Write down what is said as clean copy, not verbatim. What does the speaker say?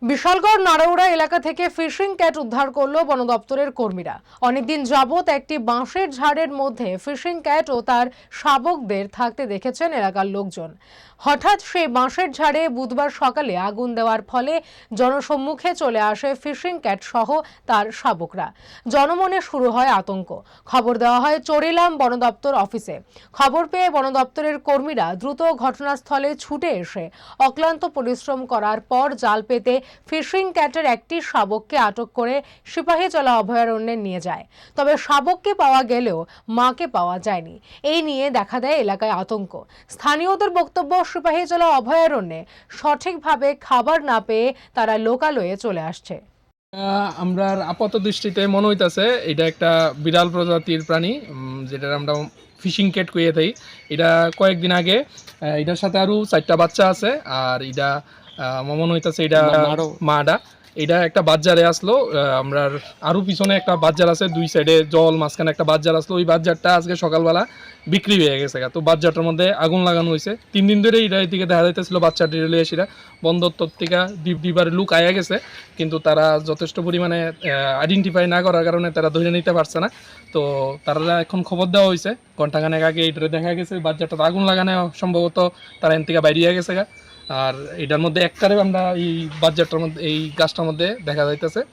বিশালগড় নাড়াউড়া এলাকা থেকে fishing cat উদ্ধার করল বন দপ্তরের কর্মীরা। অনেকদিন যাবৎ একটি বাঁশের ঝাড়ের মধ্যে ফিশিং ক্যাট ও তার শাবকদের থাকতে দেখেছেন এলাকার লোকজন। হঠাৎ সেই বাঁশের ঝাড়ে বুধবার সকালে আগুন দেওয়ার ফলে জনসম্মুখে চলে আসে ফিশিং ক্যাট সহ তার শাবকরা। জনমনে শুরু হয় আতঙ্ক। খবর দেওয়া হয় চরিলাম বন দপ্তর অফিসে। খবর পেয়ে বন দপ্তরের কর্মীরা দ্রুত ঘটনাস্থলে ছুটে এসে অক্লান্ত পরিশ্রম করার পর জাল পেতে ফিশিং ক্যাটের একটি শাবককে আটক করে সিপাহীজলা অভয়ারণ্যে নিয়ে যায়। তবে শাবককে পাওয়া গেলেও মাকে পাওয়া যায়নি। এই নিয়ে দেখা দেয় এলাকায় আতঙ্ক। স্থানীয়দের বক্তব্য, সিপাহীজলা অভয়ারণ্যে সঠিকভাবে খাবার না পেয়ে তারা লোকালয়ে চলে আসছে। আমরা আপাত দৃষ্টিতে মনে হইতাছে এটা একটা বিরল প্রজাতির প্রাণী, যেটা আমরা ফিশিং ক্যাট কইয়ে থাকি। এটা কয়েকদিন আগে এটার সাথে আরো 4টা বাচ্চা আছে, আর এটা আমার মনে হইতাছে এটা মাডা। এটা একটা বাজারে আসলো, আমরা আরো পিছনে একটা বাজার আছে, দুই সাইডে জল, মাঝখানে একটা বাজার আসলো। ওই বাজারটা আজকে সকালবেলা বিক্রি হয়ে গেছে। তো বাজারটার মধ্যে আগুন লাগানো হয়েছে। 3 দিন ধরে এটা এদিকে দেখা যাইতেছিল বাচ্চাটি রেলে এসিরা বন্দর থেকে ডিবার লুক আয়া গেছে, কিন্তু তারা যথেষ্ট পরিমাণে আইডেন্টিফাই না করার কারণে তারা ধরে নিতে পারছে না। তো তারা এখন খবর দেওয়া হয়েছে, ঘন্টাখানেক আগে এটা দেখা গেছে বাচ্চাটা আগুন লাগানো, সম্ভবত তারা এন থেকে বাইরে গেছে। আর এটার মধ্যে একটারে আমরা এই বাজারটার মধ্যে, এই গাছটার মধ্যে দেখা যাইতেছে